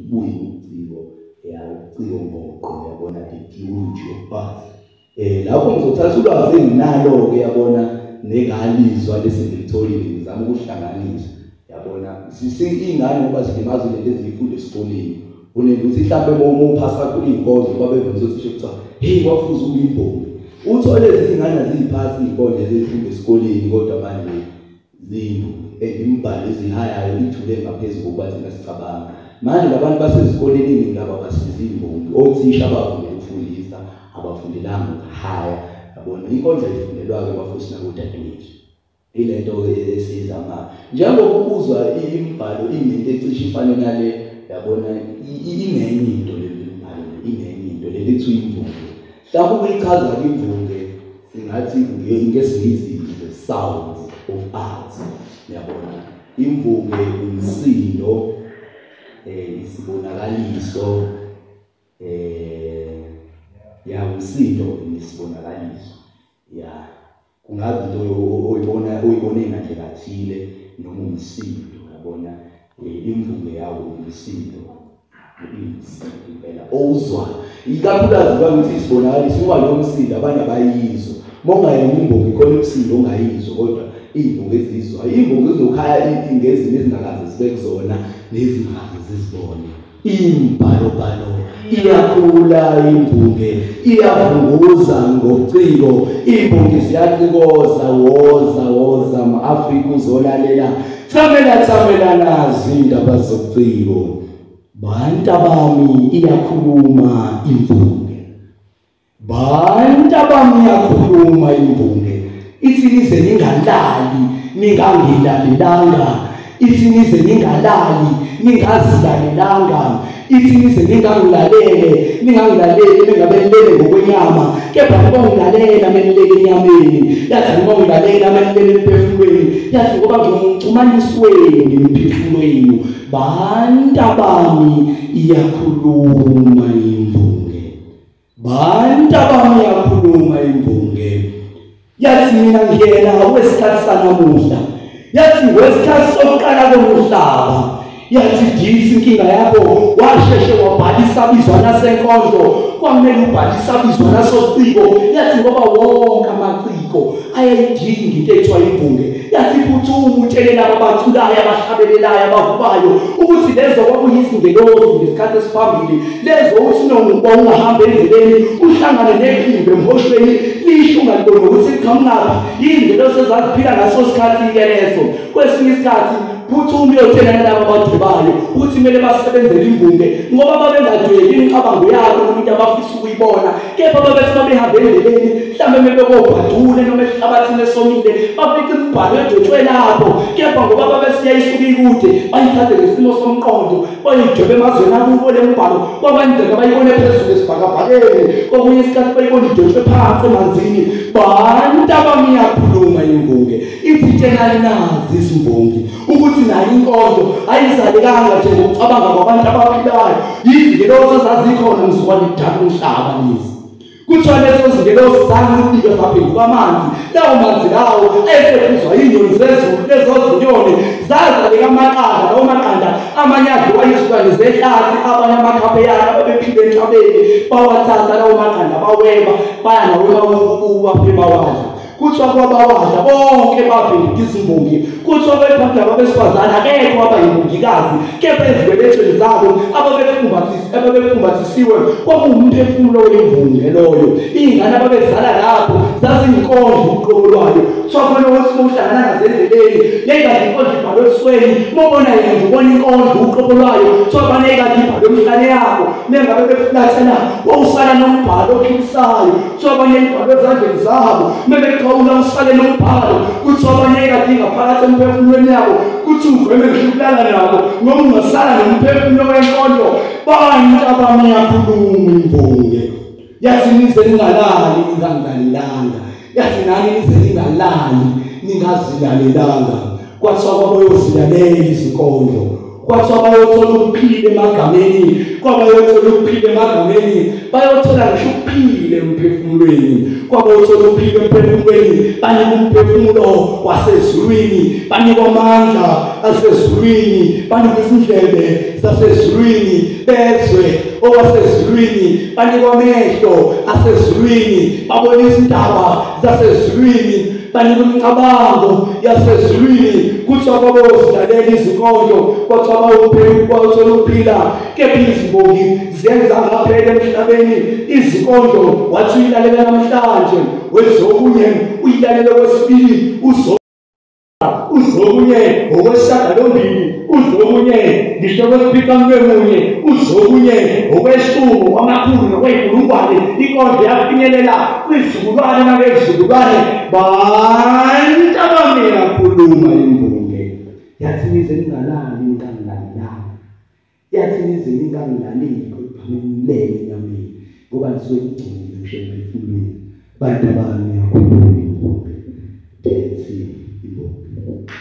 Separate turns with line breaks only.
buyi uciko uciko ngoqo yabona idiwuji yokuphatha lapho ngizothatha ulwazi enginalo ke yabona negalizwa lesingitholile ngizama ukuhlanganisa yabona ingane ngoba zilimaza lento ezifunda esikoleni unenduthi mhlawumbe uma uphasa kuyinkondlo babeveza ukuthi kuthiwa hey kwafuza uyimbongi uthole lezi ingane ziyiphasa iyinkondlo ezifunda esikoleni kodwa manje zimbu imbali ezihayayo ithule ngaphezulu kokuba thina sicabanga manje labantu basezikoleni ngilaba basiza imbongi othisha abafundela ukufundisa abafundelanga ukuhaya yabona inkondlo ifundelwa-ke bafuthi nakudadewethu ilento esizama njengokubuzwa imibhalo inento ecishe ifane nale yabona inenye into lembhalo inenye into lethu imvunge mhlawumbe ukuyichaza imvunge singathi ngesingisi the sounds of art yabona imvunge umsindo isibonakaliso ya umsindo isibonakaliso ya kungabe into oyibone ngandlela kathile noma umsindo yabona imvunge yawo umsindo impela ozwayo ikakhulukazi bakuthi isibonakaliso ngoba lo msindo abanye abayizwa mongayena imbongi khona umsindo ongayizwa kodwa imbongi ezizwa imbongi ezokhaya ingezimo ezingakaze zibe kuzona nezingakaze zizibone imbhalobhalo iyakhula imbunge iyavunguza ngobuciko imbongi ziyacikoza woza ma-Afrika uzolalela thamela nazi indaba zobuciko bantu bami iyakhuluma imbunge bantu bami iyakhuluma imbunge ithi nize ningalali ningangilalelanga ithi nize ningalali ningazilalelanga ithi nize ningangilalele ningabelele ngokwenyama kepha ngilalela melele enyameni yathi ngilalela melele emphefumulweni yathi ngoba ngimxhumanisweni ngemphefumulweni bantu bami iyakhuluma imbunge bantu bami iyakhuluma imbunge yathi mina ngiyena wesikhathi sanamuhla yathi wesikhathi sokuqala komhlaba yathi ngisi inkinga yakho washeshe wabhalisa bizwana senkondlo kwamele ubhalisa bizwana sociko yathi ngoba wonke amaciko ayayidinga into ethiwa imbunge yathi phuthuma utshelela abathulayo abahlabelelayo abavubayo ukuthi lezo kwakuyizingelosi ngesikhathi esiphambili lezo uthi noma ungahamba endleleni uhlangane nephimbo emhoshweni lisho ungaliboni ukuthi liqhamngaphi yingelosi ezaziphila ngaso sikhathi-ke leso kwesinye isikhathi phuthuma uyotshela laba abadubayo ukuthi kumele basebenzele imbunge ngoba babengadweli imicabango yabo umuntu abafisa ukuyibona kepha babethi babehambe endleleni mhlawumbe bebekobhadule noma ehlabathini esomile bafica imibhalo edwetshwe lapho kepha ngoba babesiya isuka ikude bayithathe ngesimo somqondo bayidwebe emazweni akubo le mbhalo kwakwenzeka bayibone phezulu esibhakabhakeni kokunye isikhathi bayibone idwetshwe phansi emanzini bantu abami iyakhuluma imbunge ithi tshelani nazi isimbongi ukuthi nayo inkondlo ayizalekanga nje ngokucabanga kwabantu abaphilayo yizingelosi ezazikhona mzukwane kudala umhlaba lezi kuthiwa lezo zingelosi zanqike phambili kwamanzi lawo manzi lawo ayesephuzwa inyoni zezulu lezo zinyoni zazaleka amaqanda lawo maqanda amanye adliwa izilwane zehlathi abanye amakhapeyana ababephile enhlabeni bawathatha lawo maqanda baweba baya nawo bawadla kuthiwa kwabawadla bonke babheka izimbongi kuthiwa bephambi abesifazane akekho abayimbongikazi kepha ezibelethweni zabo ababefumbathisiwe kwakuwumphefumulo wembunge loyo iy'ngane ababezala lapho zaziyinkondlo uqobo lwayo kuthiwa khona ukuthi uhlangana ngazendleleni neyikade inkondlo ibhalwe esweni mobona yena ubona inkondlo uqobo lwayo kuthiwa bane yikade ibhalwe emhlane yabo nengabe befulathela wawusala nombhalo ophilisayo kuthiwa abanye ibhalwe ezandleni zabo mebekawula usale nombhalo kuthiwa abanye yikade ingaphakathi emphefumulweni yabo kuthi ugweme ngishukulala nabo ngoba ungasala nomphefumulo wenkondlo bantu abami iyakhuluma imbunge yathi nize ningalali ningangilalelanga yathi nani nize ningalali ningazilalelanga kwathiwa kwaboyozilalela izinkondlo kwathiwa bayothola ukuphila emagameni, kwabayothola ukuphila emagameni, bayothola ngisho ukuphila emphefumulweni, kwabayothola ukuphila emphefumulweni, banikwa umphefumulo wasezulwini, banikwa amandla asezulwini, banikwa izindlebe zasezulwini, bezwe okwasezulwini, banikwa amehlo asezulwini, babona izindaba zasezulwini, banikwa imicabango yasezulwini, kuthiwa babozilalela izinkondlo, kwathiwa bayothola ukuphila. Kepha izimbongi zenza ngaphela emhlabeni izinkondlo, wathi uyilalela namhlanje, wezokunye uyilalela kwesibili, uzokunye okwesishiyagalombili, uzokunye ngisho kwesificamunwemunye, uzokunye okweshumi kwamakhulu nokwey'nkulungwane. Inkondlo yafinyelela kwizizukulwane nangezizukulwane. Bantu abami yakhuluma imbongi, yathi nize ningalali ningangilalelanga, yathi nize ningangilaleli kodwa ningilele enyameni, ngoba nisuke nigcinile ngisho emphefumulweni. Bantu abami yakhuluma imbongi, ngiyayithi imbongi.